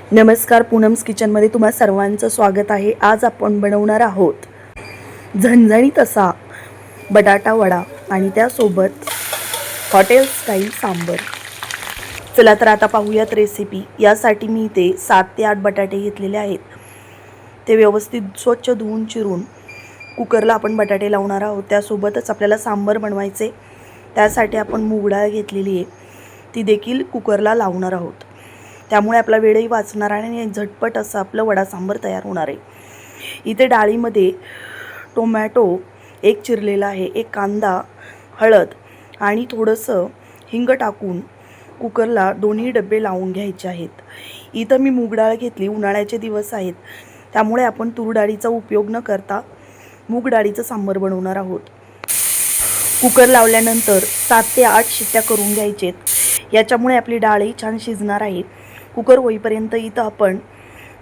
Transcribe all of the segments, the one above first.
नमस्कार, पूनम्स किचनमध्ये तुम्हा सर्वांचं स्वागत आहे। आज आपण बनवणार आहोत झणझणीत असा बटाटा वडा आणि त्यासोबत हॉटेल स्टाईल सांबर। चला तर आता पाहूयात रेसिपी। यासाठी मी इथे 7 ते 8 बटाटे घेतलेले आहेत। ते व्यवस्थित स्वच्छ धुवून चिरून कुकरला आपण बटाटे लावणार आहोत। त्यासोबतच आपल्याला सांबर बनवायचे, त्यासाठी आपण मूग डाळ घेतलेली आहे, ती देखील कुकरला लावणार आहोत। त्यामुळे आपला वेळही वाचणार आणि झटपट असं आपलं वडा सांबर तयार होणार आहे। इथे डाळीमध्ये टोमॅटो एक चिरलेला आहे, एक कांदा, हळद आणि थोडंसं हिंग टाकून कुकरला दोन्ही डबे लावून घ्यायचे आहेत। इथं मी मूग डाळ घेतली, उन्हाळ्याचे दिवस आहेत त्यामुळे आपण तूर डाळीचा उपयोग न करता मूग डाळीचं सांबर बनवणार आहोत। कुकर लावल्यानंतर 7 ते 8 शिट्ट्या करून घ्यायचेत। याच्यामुळे आपली डाळही छान शिजणार आहे। कुकर होईपर्यंत इथं आपण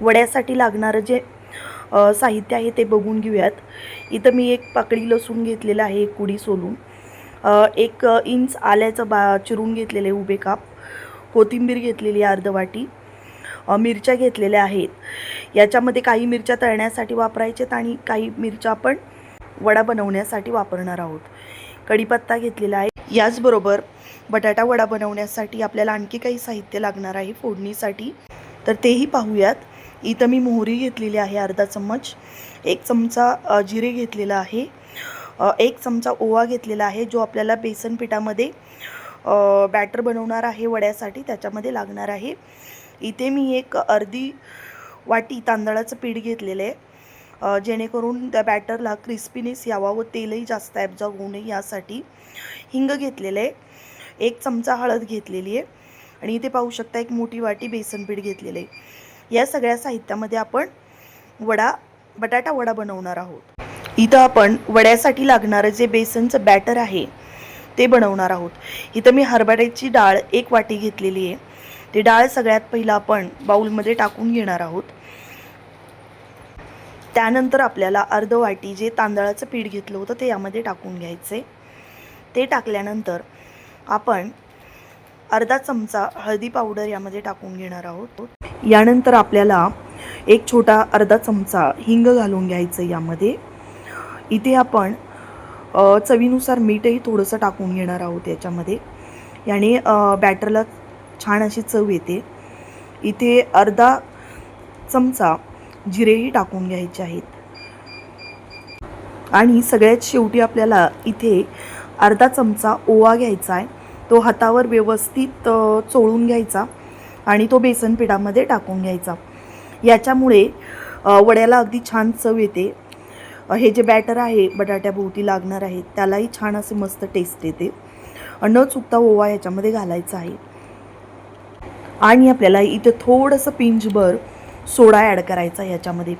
वड्यासाठी लागणारं जे साहित्य आहे ते बघून घेऊयात। इथं मी एक पाकळी लसूण घेतलेला आहे, एक कुडी सोलून, 1 इंच आल्याचं चिरून घेतलेले उभे काप, कोथिंबीर घेतलेली अर्ध वाटी, मिरच्या घेतलेल्या आहेत। याच्यामध्ये काही मिरच्या तळण्यासाठी वापरायच्यात आणि काही मिरच्या आपण वडा बनवण्यासाठी वापरणार आहोत। कढीपत्ता घेतलेला आहे। याचबरोबर बटाटा वडा बनवण्यासाठी आपल्याला आणखी काही साहित्य लागणार आहे फोडणीसाठी, तर तेही पाहूयात। इथं मी मोहरी घेतलेली आहे अर्धा चम्मच, 1 चमचा जिरे घेतलेला आहे, 1 चमचा ओवा घेतलेला आहे, जो आपल्याला बेसन पिठामध्ये बॅटर बनवणार आहे वड्यासाठी, त्याच्यामध्ये लागणार आहे। इथे मी एक अर्धी वाटी तांदळाचं पीठ घेतलेलं आहे, जेणेकरून त्या बॅटरला क्रिस्पीनेस यावा व तेलही जास्त ॲब्झॉर्ब होऊ नये यासाठी। हिंग घेतलेलं आहे, 1 चमचा हळद घेतलेली आहे आणि इथे पाहू शकता एक मोठी वाटी बेसन पीठ घेतलेलं आहे। या सगळ्या साहित्यामध्ये आपण बटाटा वडा बनवणार आहोत। इथं आपण वड्यासाठी लागणारं जे बेसनचं बॅटर आहे ते बनवणार आहोत। इथं मी हरभऱ्याची डाळ 1 वाटी घेतलेली आहे। ती डाळ सगळ्यात पहिला आपण बाउलमध्ये टाकून घेणार आहोत। त्यानंतर आपल्याला अर्ध वाटी जे तांदळाचं पीठ घेतलं होतं ते यामध्ये टाकून घ्यायचे। ते टाकल्यानंतर आपण अर्धा चमचा हळदी पावडर यामध्ये टाकून घेणार आहोत। यानंतर आपल्याला एक छोटा अर्धा चमचा हिंग घालून घ्यायचं यामध्ये। इथे आपण चवीनुसार मीठही थोडंसं टाकून घेणार आहोत याच्यामध्ये, याने बॅटरला छान अशी चव येते। इथे अर्धा चमचा जिरेही टाकून घ्यायचे आहेत आणि सगळ्यात शेवटी आपल्याला इथे अर्धा चमचा ओवा घ्यायचा आहे, तो हातावर व्यवस्थित चोळून घ्यायचा आणि तो बेसन पिठामध्ये टाकून घ्यायचा। याच्यामुळे वड्याला अगदी छान चव येते। हे जे बॅटर आहे बटाट्याभोवती लागणार आहे त्यालाही छान असे मस्त टेस्ट येते। न चुकता ओवा याच्यामध्ये घालायचा आहे आणि आपल्याला इथे थोडंसं पिंचभर सोडा ॲड करायचा याच्यामध्ये,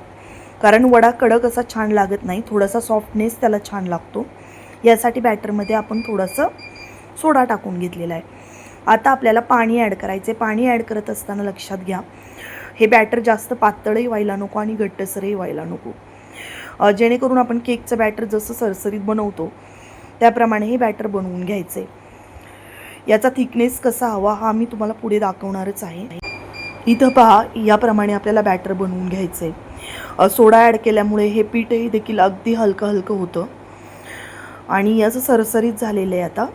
कारण वडा कडक असा छान लागत नाही, थोडासा सॉफ्टनेस त्याला छान लागतो। यासाठी बॅटरमध्ये आपण थोडंसं सोडा टाकून घेतलेला आहे। आता आपल्याला पाणी ॲड करायचे। पाणी ॲड करत असताना लक्षात घ्या, हे बॅटर जास्त पातळही व्हायला नको आणि घट्टसरही व्हायला नको, जेणेकरून आपण केकचं बॅटर जसं सरसरीत बनवतो त्याप्रमाणे हे बॅटर बनवून घ्यायचे। याचा थिकनेस कसा हवा हा मी तुम्हाला पुढे दाखवणारच आहे। इथं पहा, याप्रमाणे आपल्याला बॅटर बनवून घ्यायचे। सोडा ॲड केल्यामुळे हे पीठही देखील अगदी हलकं हलकं होतं आणि याचं सरसरीत झालेलं आहे आता।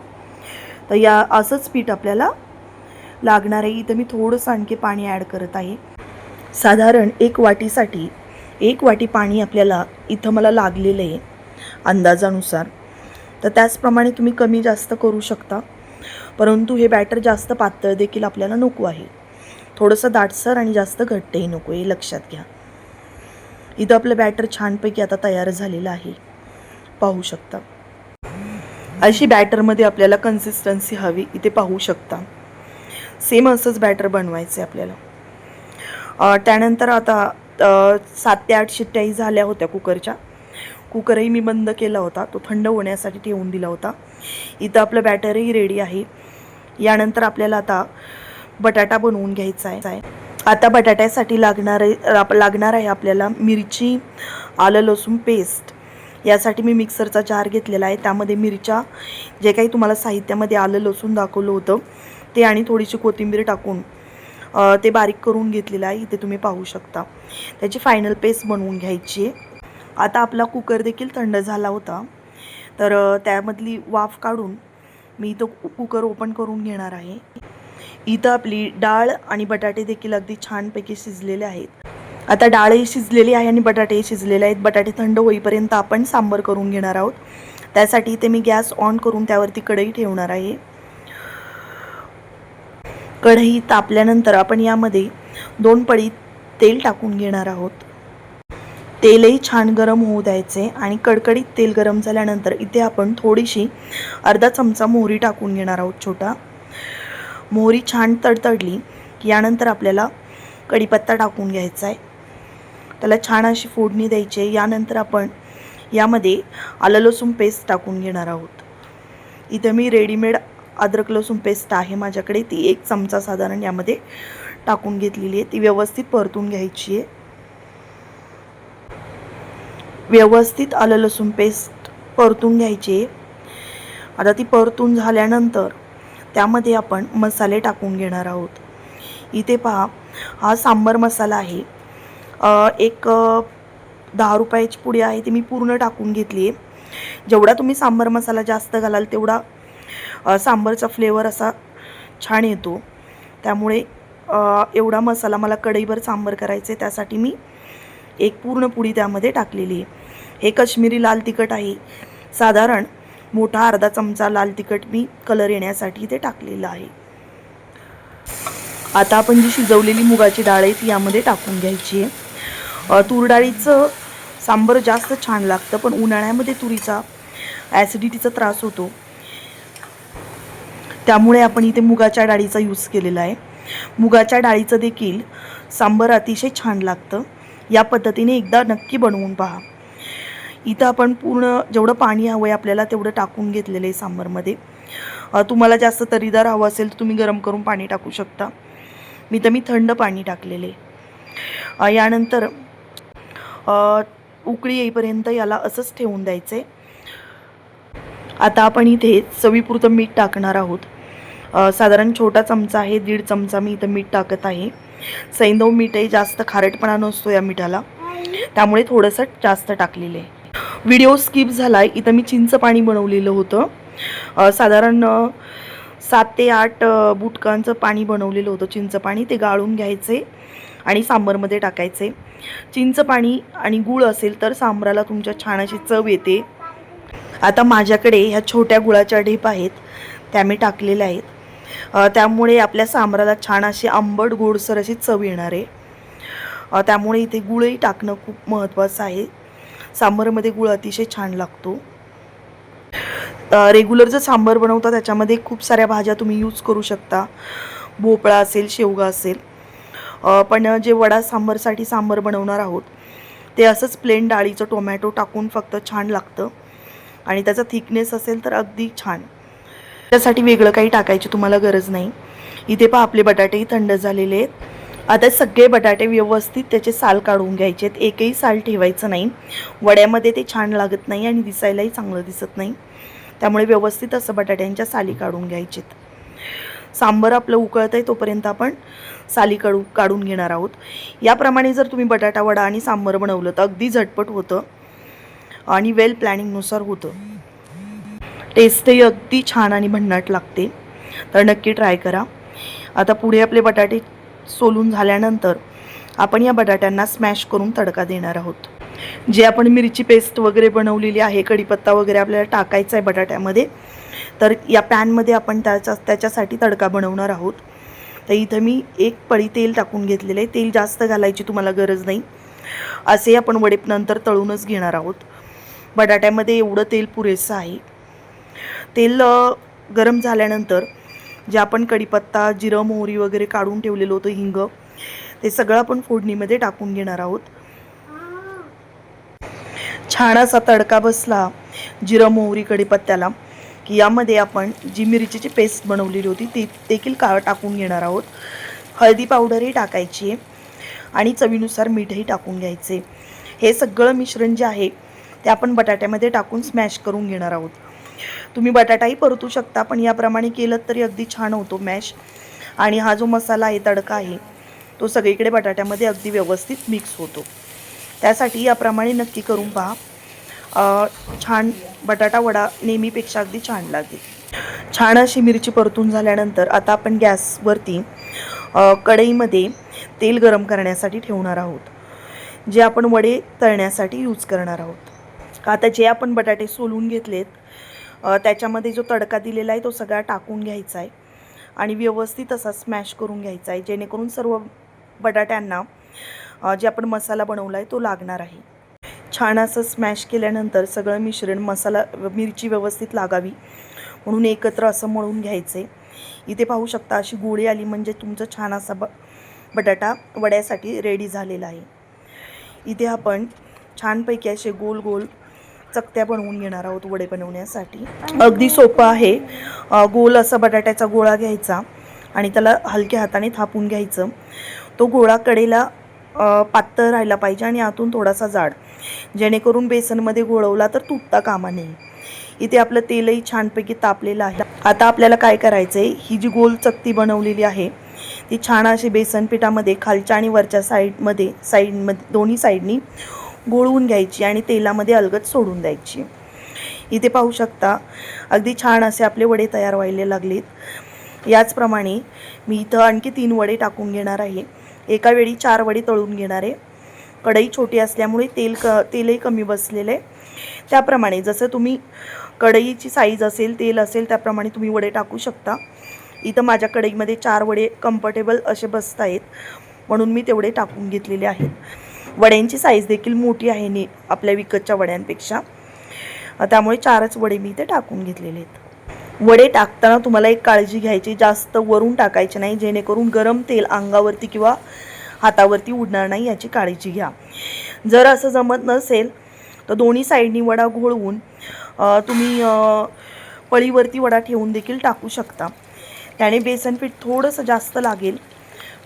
तर या असंच पीठ आपल्याला लागणार आहे। इथं मी थोडंसं आणखी पाणी ॲड करत आहे। साधारण 1 वाटीसाठी 1 वाटी पाणी आपल्याला इथं मला लागलेलं आहे अंदाजानुसार, तर त्याचप्रमाणे तुम्ही कमी जास्त करू शकता, परंतु हे बॅटर जास्त पातळ देखील आपल्याला नको आहे, थोडंसं दाटसर आणि जास्त घट्टही नको, हे लक्षात घ्या। इथं आपलं बॅटर छानपैकी आता तयार झालेलं आहे, पाहू शकता। अशी बॅटरमध्ये आपल्याला कन्सिस्टन्सी हवी, इथे पाहू शकता। सेम असंच बॅटर बनवायचं आहे आपल्याला। त्यानंतर आता 7 ते 8 शिट्ट्याही झाल्या होत्या कुकरच्या। कुकरही मी बंद केला होता, तो थंड होण्यासाठी ठेवून दिला होता। इथं आपलं बॅटरही रेडी आहे। यानंतर आपल्याला आता बटाटा बनवून घ्यायचा आहे। आता बटाट्यासाठी लागणार आहे आपल्याला मिरची, आलं लसूण पेस्ट। यासाठी मी मिक्सरचा जार घेतलेला आहे, त्यामध्ये मिरच्या, जे काही तुम्हाला साहित्यामध्ये आलं लसूण दाखवलं होतं ते आणि थोडीशी कोथिंबीर टाकून ते बारीक करून घेतलेलं आहे, इथे तुम्ही पाहू शकता. त्याची फायनल पेस्ट बनवून घ्यायची आहे. आता आपला कुकर देखील थंड झाला होता, तर त्यामधली वाफ काढून मी तो कुकर ओपन करून घेणार आहे. इथं आपली डाळ आणि बटाटे देखील अगदी छानपैकी शिजलेले आहेत. आता डाळही शिजलेली आहे आणि बटाटेही शिजलेले आहेत. बटाटे थंड होईपर्यंत आपण सांबार करून घेणार आहोत. त्यासाठी इथे मी गॅस ऑन करून त्यावरती कढई ठेवणार आहे. कढई तापल्यानंतर आपण यामध्ये 2 पळी तेल टाकून घेणार आहोत. तेलही छान गरम होऊ द्यायचे आणि कडकडीत तेल गरम झाल्यानंतर इथे आपण थोडीशी अर्धा चमचा मोहरी टाकून घेणार आहोत. छोटा मोहरी छान तडतडली की यानंतर आपल्याला कढीपत्ता टाकून घ्यायचा आहे. त्याला छान अशी फोडणी द्यायची आहे. यानंतर आपण यामध्ये आलं लसूण पेस्ट टाकून घेणार आहोत. इथे मी रेडीमेड अद्रक लसूण पेस्ट आहे माझ्याकडे, ती 1 चमचा साधारण यामध्ये टाकून घेतलेली आहे. ती व्यवस्थित परतून घ्यायची आहे. व्यवस्थित आलं लसूण पेस्ट परतून घ्यायची आहे. आता ती परतून झाल्यानंतर त्यामध्ये आपण मसाले टाकून घेणार आहोत. इथे पहा, हा सांबार मसाला आहे. एक 10 रुपयाची पुडी आहे, ती मी पूर्ण टाकून घेतली आहे. जेवढा तुम्ही सांबार मसाला जास्त घालाल तेवढा सांबारचा फ्लेवर असा छान येतो. त्यामुळे एवढा मसाला मला कढईभर सांबार करायचे, त्यासाठी मी एक पूर्ण पुडी त्यामध्ये टाकलेली आहे. हे काश्मीरी लाल तिखट आहे. साधारण मोठा अर्धा चमचा लाल तिखट मी कलर येण्यासाठी ते टाकलेलं आहे. आता आपण जी शिजवलेली मुगाची डाळ आहे ती यामध्ये टाकून घ्यायची आहे. तूर डाळीचं सांबार जास्त छान लागतं, पण उन्हाळ्यामध्ये तुरीचा ॲसिडिटीचा त्रास होतो, त्यामुळे आपण इथे मुगाच्या डाळीचा यूज केलेला आहे. मुगाच्या डाळीचं देखील सांबार अतिशय छान लागतं. या पद्धतीने एकदा नक्की बनवून पहा. इथं आपण पूर्ण जेवढं पाणी हवं आहे आपल्याला तेवढं टाकून घेतलेलं आहे सांबारमध्ये. तुम्हाला जास्त तरीदार हवं असेल तर तुम्ही गरम करून पाणी टाकू शकता. मी थंड पाणी टाकलेले. यानंतर उकळी येईपर्यंत याला असंच ठेवून द्यायचे. आता आपण इथे चवीपुरतं मीठ टाकणार आहोत. साधारण छोटा चमचा आहे, 1.5 चमचा मी इथं मीठ टाकत आहे. सैंधव मीठही जास्त खारटपणा नसतो या मिठाला, त्यामुळे थोडंसं जास्त टाकलेलं आहे. व्हिडिओ स्किप झाला आहे. इथं मी चिंच पाणी बनवलेलं होतं. साधारण 7 ते 8 बुटकांचं पाणी बनवलेलं होतं चिंच पाणी. ते गाळून घ्यायचे आणि सांबारमध्ये टाकायचे. चिंच पाणी आणि गूळ असेल तर सांबाराला तुमच्या छान अशी चव येते. आता माझ्याकडे ह्या छोट्या गुळाच्या ढेप आहेत, त्या मी टाकलेल्या आहेत. त्यामुळे आपल्या सांबाराला छान अशी आंबट गोडसर अशी चव येणार आहे. त्यामुळे इथे गूळही टाकणं खूप महत्त्वाचं आहे. सांबारमध्ये गूळ अतिशय छान लागतो. रेग्युलर जर सांबार बनवता त्याच्यामध्ये खूप साऱ्या भाज्या तुम्ही यूज करू शकता. भोपळा असेल, शेवगा असेल. पण जे वडा सांबारसाठी सांबार बनवणार आहोत ते असंच प्लेन डाळीचं टोमॅटो टाकून फक्त छान लागतं. आणि त्याचा थिकनेस असेल तर अगदी छान. त्यासाठी वेगळं काही टाकायची तुम्हाला गरज नाही. इथे पहा आपले बटाटेही थंड झालेले आहेत. आता सगळे बटाटे व्यवस्थित त्याचे साल काढून घ्यायचे आहेत. एकही साल ठेवायचं नाही. वड्यामध्ये ते छान लागत नाही आणि दिसायलाही चांगलं दिसत नाही. त्यामुळे व्यवस्थित असं बटाट्यांच्या साली काढून घ्यायचेत. सांबार आपलं उकळत आहे तोपर्यंत आपण साली काढून घेणार आहोत. याप्रमाणे जर तुम्ही बटाटा वडा आणि सांबार बनवलं तर अगदी झटपट होतं आणि वेल प्लॅनिंगनुसार होतं. टेस्टही अगदी छान आणि भन्नाट लागते, तर नक्की ट्राय करा. आता पुढे आपले बटाटे सोलून झाल्यानंतर आपण या बटाट्यांना स्मॅश करून तडका देणार आहोत. जे आपण मिरची पेस्ट वगैरे बनवलेली आहे, कढीपत्ता वगैरे आपल्याला टाकायचा आहे बटाट्यामध्ये, तर या पॅनमध्ये आपण त्याच्यासाठी तडका बनवणार आहोत. तर इथं मी 1 पळी तेल टाकून घेतलेलं आहे. तेल जास्त घालायची तुम्हाला गरज नाही. असे आपण वडे नंतर तळूनच घेणार आहोत. बटाट्यामध्ये एवढं तेल पुरेसं आहे. तेल गरम झाल्यानंतर जे आपण कढीपत्ता, जिरं, मोहरी वगैरे काढून ठेवलेलं होतं, हिंग, ते सगळं आपण फोडणीमध्ये टाकून घेणार आहोत. छान असा तडका बसला जिरं, मोहरी, कढीपत्त्याला की यामध्ये आपण जी मिरचीची पेस्ट बनवलेली होती ती देखील टाकून घेणार आहोत. हळदी पावडरही टाकायची आहे आणि चवीनुसार मीठही टाकून घ्यायचे. हे सगळं मिश्रण जे आहे ते आपण बटाट्यामध्ये टाकून स्मॅश करून घेणार आहोत. तुम्ही बटाटाही परतू शकता, पण याप्रमाणे केलं तरी अगदी छान होतो मॅश. आणि हा जो मसाला आहे, तडका आहे, तो सगळीकडे बटाट्यामध्ये अगदी व्यवस्थित मिक्स होतो. त्यासाठी याप्रमाणे नक्की करून पहा. छान बटाटा वडा नेहमीपेक्षा अगदी छान लागेल. छान अशी मिरची परतून झाल्यानंतर आता आपण गॅसवरती कढईमध्ये तेल गरम करण्यासाठी ठेवणार आहोत, जे आपण वडे तळण्यासाठी यूज करणार आहोत. आता जे आपण बटाटे सोलून घेतलेत त्याच्यामध्ये जो तडका दिलेला आहे तो सगळा टाकून घ्यायचा आहे आणि व्यवस्थित असा स्मॅश करून घ्यायचा आहे, जेणेकरून सर्व बटाट्यांना जे आपण मसाला बनवला आहे तो लागणार आहे. छान असं स्मॅश केल्यानंतर सगळं मिश्रण मसाला मिरची व्यवस्थित लागावी म्हणून एकत्र असं मळून घ्यायचे. इथे पाहू शकता अशी गोळी आली म्हणजे तुमचं छान असा बटाटा वड्यासाठी रेडी झालेला आहे. इथे आपण छानपैकी असे गोल गोल चकत्या बनवून घेणार आहोत वडे बनवण्यासाठी. अगदी सोपं आहे. गोल असा बटाट्याचा गोळा घ्यायचा आणि त्याला हलक्या हाताने थापून घ्यायचं. तो गोळा कडेला पातळ राहिला पाहिजे आणि आतून थोडासा जाड, जेणेकरून बेसनमध्ये गोळवला तर तुटता कामा नये. इथे आपलं तेलही छानपैकी तापलेलं आहे. आता आपल्याला काय करायचं आहे, ही जी गोल चकती बनवलेली आहे ती छान अशी बेसन पिठामध्ये खालच्या आणि वरच्या साईडमध्ये दोन्ही साईडनी गोळवून घ्यायची आणि तेलामध्ये अलगद सोडून द्यायची. इथे पाहू शकता अगदी छान असे आपले वडे तयार व्हायला लागलेत. याचप्रमाणे मी इथं आणखी 3 वडे टाकून घेणार आहे. एका वेळी 4 वडे तळून घेणार आहे. कढई छोटी असल्यामुळे तेलही कमी बसलेलं आहे. त्याप्रमाणे जसं तुम्ही कढईची साईज असेल, तेल असेल, त्याप्रमाणे तुम्ही वडे टाकू शकता. इथं माझ्या कढईमध्ये 4 वडे कम्फर्टेबल असे बसत आहेत म्हणून मी तेवढे टाकून घेतलेले आहेत. वड्यांची साईज देखील मोठी आहे आपल्या विकतच्या वड्यांपेक्षा, त्यामुळे 4च वडे मी इथे टाकून घेतलेले आहेत. वडे टाकताना तुम्हाला एक काळजी घ्यायची, जास्त वरून टाकायचे नाही, जेणेकरून गरम तेल अंगावरती किंवा हातावरती उडणार नाही याची काळजी घ्या. जर असं जमत नसेल तर दोन्ही साईडनी वडा घोळवून तुम्ही पळीवरती वडा ठेवून देखील टाकू शकता. त्याने बेसन पीठ थोडंसं जास्त लागेल,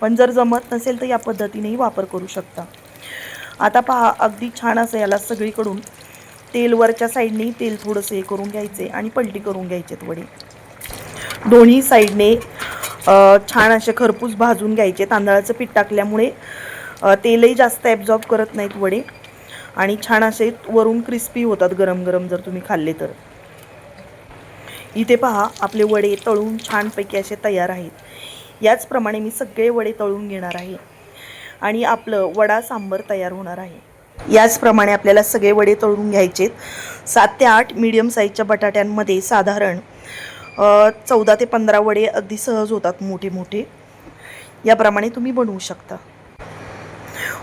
पण जर जमत नसेल तर या पद्धतीनेही वापर करू शकता. आता पहा अगदी छान असं याला सगळीकडून तेल वरच्या साईडने तेल थोडंसं हे करून घ्यायचे आणि पलटी करून घ्यायचेत वडे. दोन्ही साईडने छान असे खरपूस भाजून घ्यायचे. तांदळाचं पीठ टाकल्यामुळे तेलही जास्त ॲब्झॉर्ब करत नाहीत वडे आणि छान असे वरून क्रिस्पी होतात गरम गरम जर तुम्ही खाल्ले तर. इथे पहा आपले वडे तळून छानपैकी असे तयार आहेत. याचप्रमाणे मी सगळे वडे तळून घेणार आहे आणि आपलं वडा सांबर तयार होणार आहे. याचप्रमाणे आपल्याला सगळे वडे तळून घ्यायचेत. 7 ते 8 मीडियम साईजच्या बटाट्यांमध्ये साधारण 14 ते 15 वडे अगदी सहज होतात मोठे मोठे. याप्रमाणे तुम्ही बनवू शकता.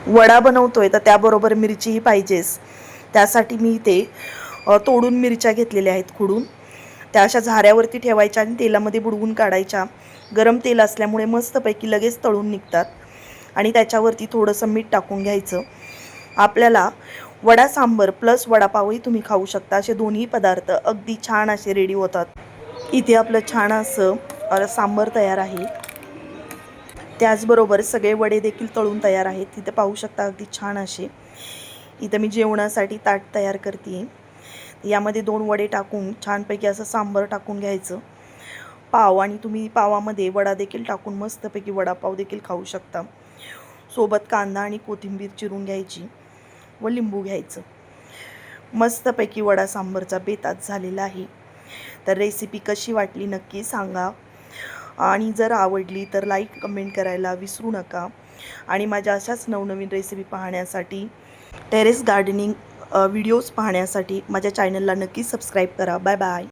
वडा बनवतोय तर त्याबरोबर मिरचीही पाहिजेच. त्यासाठी मी इथे तोडून मिरच्या घेतलेल्या आहेत खुडून. त्या अशा झाऱ्यावरती ठेवायच्या आणि तेलामध्ये बुडवून काढायच्या. गरम तेल असल्यामुळे मस्तपैकी लगेच तळून निघतात आणि त्याच्यावरती थोडंसं मीठ टाकून घ्यायचं. आपल्याला वडा सांबर प्लस वडापावही तुम्ही खाऊ शकता. असे दोन्ही पदार्थ अगदी छान असे रेडी होतात. इथे आपलं छान असं सांबर तयार आहे. त्याचबरोबर सगळे वडे देखील तळून तयार आहेत. तिथे पाहू शकता अगदी छान असे. इथं मी जेवणासाठी ताट तयार करते. यामध्ये 2 वडे टाकून छानपैकी असं सांबर टाकून घ्यायचं. पाव आणि तुम्ही पावामध्ये वडा देखील टाकून मस्तपैकी वडापाव देखील खाऊ शकता. सोबत कांदा आणि कोथिंबीर चिरून घ्यायची व लिंबू घ्यायचं. मस्तपैकी वडा सांबरचा बेत आज झालेला आहे. तर रेसिपी कशी वाटली नक्की सांगा आणि जर आवडली तर लाईक कमेंट करायला विसरू नका. आणि माझ्या अशाच नवनवीन रेसिपी पाहण्यासाठी, टेरेस गार्डनिंग व्हिडिओज पाहण्यासाठी माझ्या चॅनलला नक्की सबस्क्राईब करा. Bye bye.